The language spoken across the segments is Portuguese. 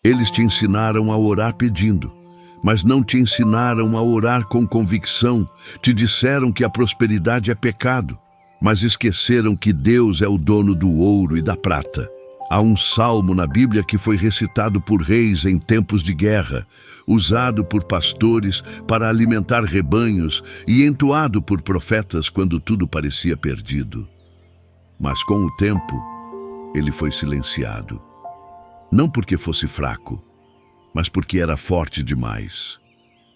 Eles te ensinaram a orar pedindo, mas não te ensinaram a orar com convicção. Te disseram que a prosperidade é pecado, mas esqueceram que Deus é o dono do ouro e da prata. Há um salmo na Bíblia que foi recitado por reis em tempos de guerra, usado por pastores para alimentar rebanhos e entoado por profetas quando tudo parecia perdido. Mas com o tempo, ele foi silenciado. Não porque fosse fraco, mas porque era forte demais.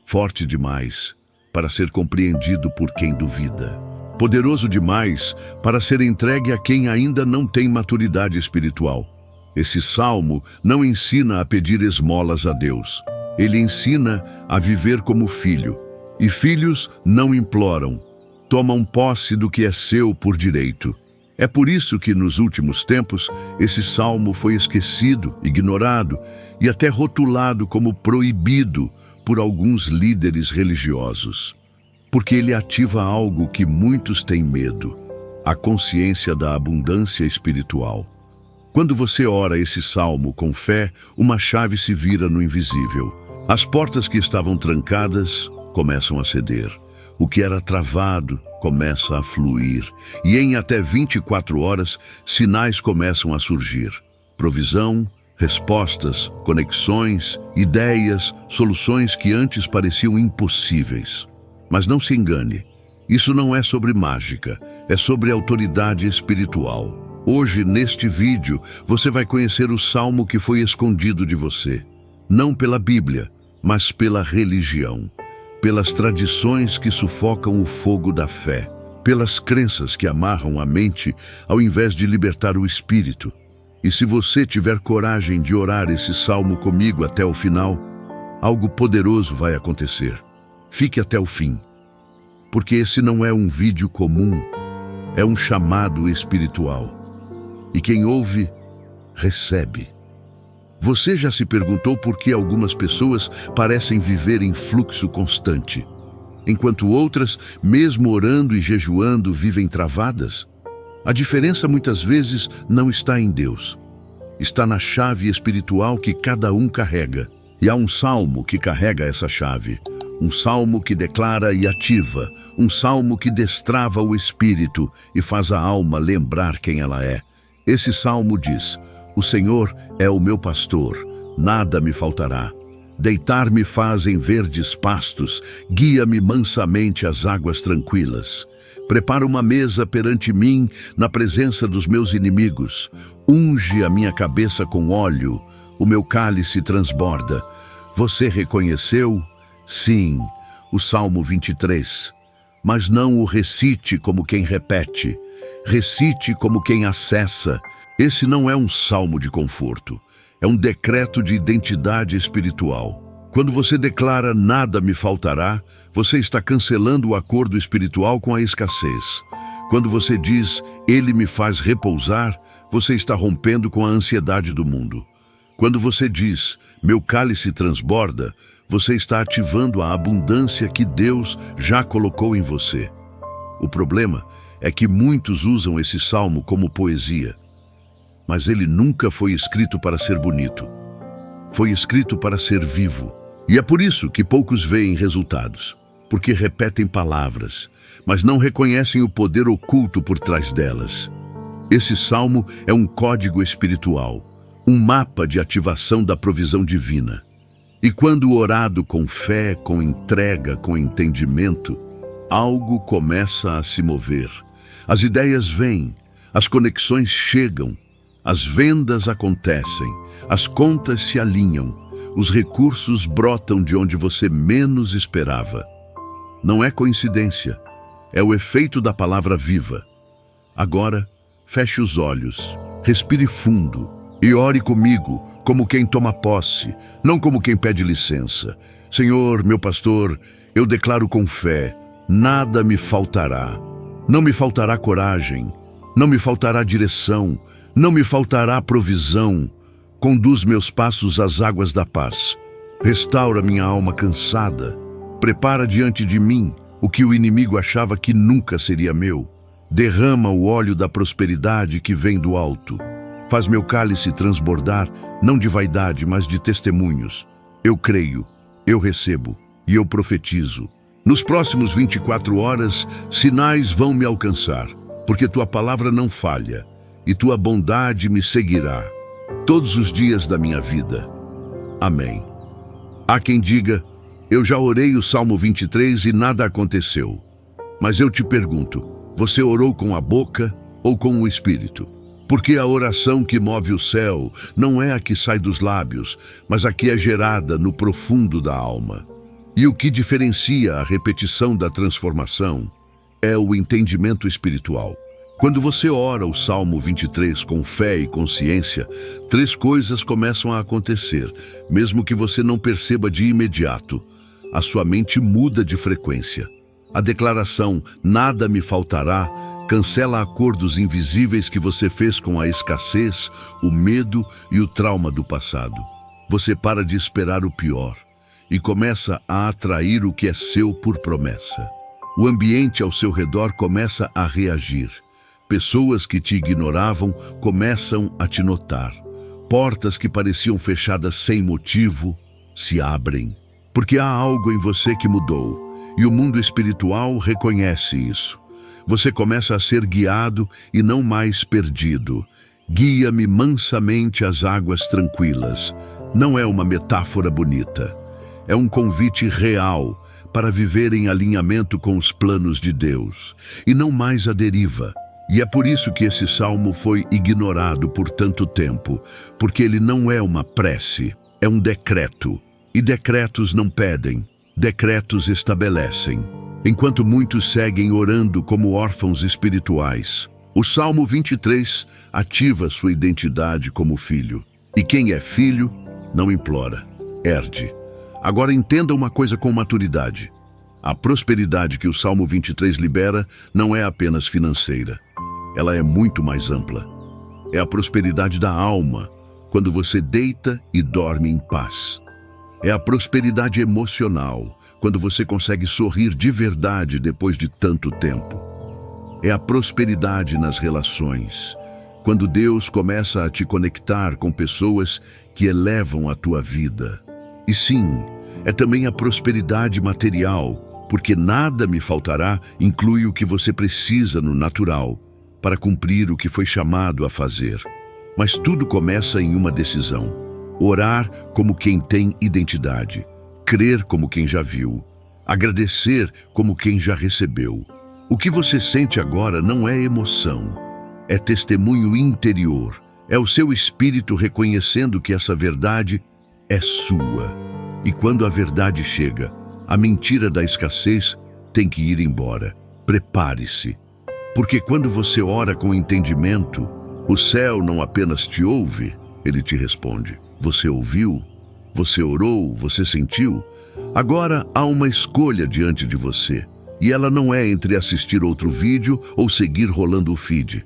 Forte demais para ser compreendido por quem duvida. Poderoso demais para ser entregue a quem ainda não tem maturidade espiritual. Esse salmo não ensina a pedir esmolas a Deus. Ele ensina a viver como filho. E filhos não imploram, tomam posse do que é seu por direito. É por isso que nos últimos tempos esse salmo foi esquecido, ignorado e até rotulado como proibido por alguns líderes religiosos. Porque ele ativa algo que muitos têm medo, a consciência da abundância espiritual. Quando você ora esse salmo com fé, uma chave se vira no invisível. As portas que estavam trancadas começam a ceder. O que era travado começa a fluir. E em até 24 horas, sinais começam a surgir. Provisão, respostas, conexões, ideias, soluções que antes pareciam impossíveis. Mas não se engane, isso não é sobre mágica, é sobre autoridade espiritual. Hoje, neste vídeo, você vai conhecer o salmo que foi escondido de você. Não pela Bíblia, mas pela religião. Pelas tradições que sufocam o fogo da fé. Pelas crenças que amarram a mente ao invés de libertar o espírito. E se você tiver coragem de orar esse salmo comigo até o final, algo poderoso vai acontecer. Fique até o fim, porque esse não é um vídeo comum, é um chamado espiritual. E quem ouve, recebe. Você já se perguntou por que algumas pessoas parecem viver em fluxo constante, enquanto outras, mesmo orando e jejuando, vivem travadas? A diferença muitas vezes não está em Deus, está na chave espiritual que cada um carrega. E há um salmo que carrega essa chave. Um salmo que declara e ativa, um salmo que destrava o espírito e faz a alma lembrar quem ela é. Esse salmo diz: o Senhor é o meu pastor, nada me faltará. Deitar-me faz em verdes pastos, guia-me mansamente às águas tranquilas. Prepara uma mesa perante mim na presença dos meus inimigos. Unge a minha cabeça com óleo, o meu cálice transborda. Você reconheceu? Sim, o Salmo 23. Mas não o recite como quem repete. Recite como quem acessa. Esse não é um salmo de conforto. É um decreto de identidade espiritual. Quando você declara nada me faltará, você está cancelando o acordo espiritual com a escassez. Quando você diz ele me faz repousar, você está rompendo com a ansiedade do mundo. Quando você diz meu cálice transborda, você está ativando a abundância que Deus já colocou em você. O problema é que muitos usam esse salmo como poesia. Mas ele nunca foi escrito para ser bonito. Foi escrito para ser vivo. E é por isso que poucos veem resultados. Porque repetem palavras, mas não reconhecem o poder oculto por trás delas. Esse salmo é um código espiritual, um mapa de ativação da provisão divina. E quando orado com fé, com entrega, com entendimento, algo começa a se mover. As ideias vêm, as conexões chegam, as vendas acontecem, as contas se alinham, os recursos brotam de onde você menos esperava. Não é coincidência, é o efeito da palavra viva. Agora, feche os olhos, respire fundo e ore comigo como quem toma posse, não como quem pede licença. Senhor, meu pastor, eu declaro com fé, nada me faltará. Não me faltará coragem, não me faltará direção, não me faltará provisão. Conduz meus passos às águas da paz. Restaura minha alma cansada. Prepara diante de mim o que o inimigo achava que nunca seria meu. Derrama o óleo da prosperidade que vem do alto. Faz meu cálice transbordar, não de vaidade, mas de testemunhos. Eu creio, eu recebo e eu profetizo. Nos próximos 24 horas, sinais vão me alcançar, porque tua palavra não falha e tua bondade me seguirá todos os dias da minha vida. Amém. Há quem diga, eu já orei o Salmo 23 e nada aconteceu. Mas eu te pergunto, você orou com a boca ou com o espírito? Porque a oração que move o céu não é a que sai dos lábios, mas a que é gerada no profundo da alma. E o que diferencia a repetição da transformação é o entendimento espiritual. Quando você ora o Salmo 23 com fé e consciência, 3 coisas começam a acontecer, mesmo que você não perceba de imediato. A sua mente muda de frequência. A declaração, nada me faltará, cancela acordos invisíveis que você fez com a escassez, o medo e o trauma do passado. Você para de esperar o pior e começa a atrair o que é seu por promessa. O ambiente ao seu redor começa a reagir. Pessoas que te ignoravam começam a te notar. Portas que pareciam fechadas sem motivo se abrem, porque há algo em você que mudou, e o mundo espiritual reconhece isso. Você começa a ser guiado e não mais perdido. Guia-me mansamente às águas tranquilas. Não é uma metáfora bonita. É um convite real para viver em alinhamento com os planos de Deus, e não mais à deriva. E é por isso que esse salmo foi ignorado por tanto tempo, porque ele não é uma prece, é um decreto. E decretos não pedem, decretos estabelecem. Enquanto muitos seguem orando como órfãos espirituais, o Salmo 23 ativa sua identidade como filho. E quem é filho não implora, herde. Agora entenda uma coisa com maturidade. A prosperidade que o Salmo 23 libera não é apenas financeira. Ela é muito mais ampla. É a prosperidade da alma, quando você deita e dorme em paz. É a prosperidade emocional, quando você consegue sorrir de verdade depois de tanto tempo. É a prosperidade nas relações, quando Deus começa a te conectar com pessoas que elevam a tua vida. E sim, é também a prosperidade material, porque nada me faltará inclui o que você precisa no natural para cumprir o que foi chamado a fazer. Mas tudo começa em uma decisão: orar como quem tem identidade, crer como quem já viu, agradecer como quem já recebeu. O que você sente agora não é emoção, é testemunho interior, é o seu espírito reconhecendo que essa verdade é sua. E quando a verdade chega, a mentira da escassez tem que ir embora. Prepare-se, porque quando você ora com entendimento, o céu não apenas te ouve, ele te responde. Você ouviu? Você orou? Você sentiu? Agora há uma escolha diante de você, e ela não é entre assistir outro vídeo ou seguir rolando o feed.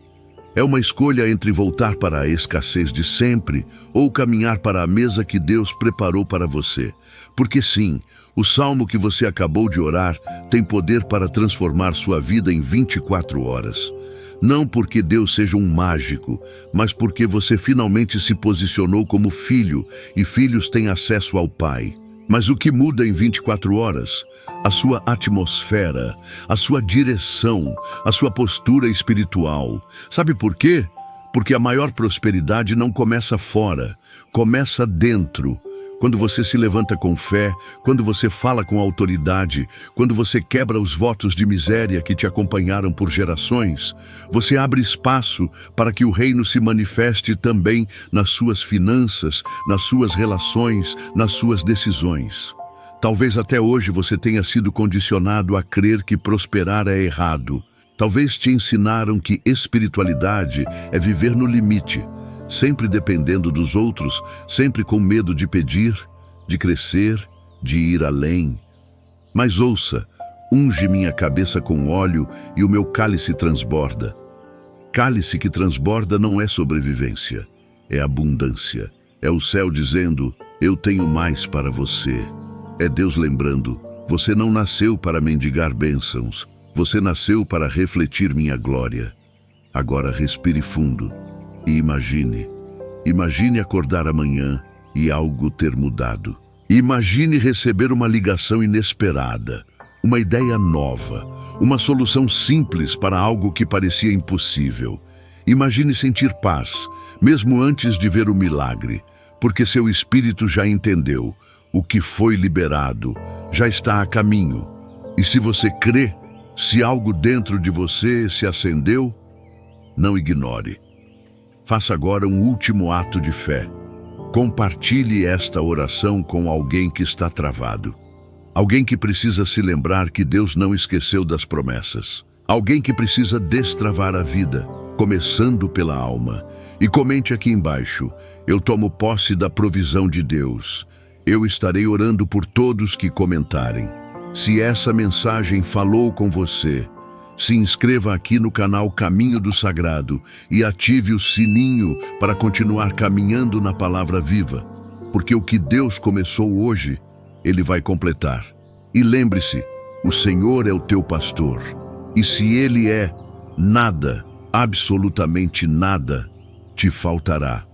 É uma escolha entre voltar para a escassez de sempre ou caminhar para a mesa que Deus preparou para você. Porque sim, o salmo que você acabou de orar tem poder para transformar sua vida em 24 horas. Não porque Deus seja um mágico, mas porque você finalmente se posicionou como filho e filhos têm acesso ao Pai. Mas o que muda em 24 horas? A sua atmosfera, a sua direção, a sua postura espiritual. Sabe por quê? Porque a maior prosperidade não começa fora, começa dentro. Quando você se levanta com fé, quando você fala com autoridade, quando você quebra os votos de miséria que te acompanharam por gerações, você abre espaço para que o reino se manifeste também nas suas finanças, nas suas relações, nas suas decisões. Talvez até hoje você tenha sido condicionado a crer que prosperar é errado. Talvez te ensinaram que espiritualidade é viver no limite, sempre dependendo dos outros, sempre com medo de pedir, de crescer, de ir além. Mas ouça, unge minha cabeça com óleo e o meu cálice transborda. Cálice que transborda não é sobrevivência, é abundância. É o céu dizendo, eu tenho mais para você. É Deus lembrando, você não nasceu para mendigar bênçãos, você nasceu para refletir minha glória. Agora respire fundo. E imagine acordar amanhã e algo ter mudado. Imagine receber uma ligação inesperada, uma ideia nova, uma solução simples para algo que parecia impossível. Imagine sentir paz, mesmo antes de ver o milagre, porque seu espírito já entendeu, o que foi liberado já está a caminho. E se você crê, se algo dentro de você se acendeu, não ignore. Faça agora um último ato de fé. Compartilhe esta oração com alguém que está travado. Alguém que precisa se lembrar que Deus não esqueceu das promessas. Alguém que precisa destravar a vida, começando pela alma. E comente aqui embaixo: eu tomo posse da provisão de Deus. Eu estarei orando por todos que comentarem. Se essa mensagem falou com você, se inscreva aqui no canal Caminho do Sagrado e ative o sininho para continuar caminhando na palavra viva, porque o que Deus começou hoje, Ele vai completar. E lembre-se, o Senhor é o teu pastor, e se Ele é, nada, absolutamente nada, te faltará.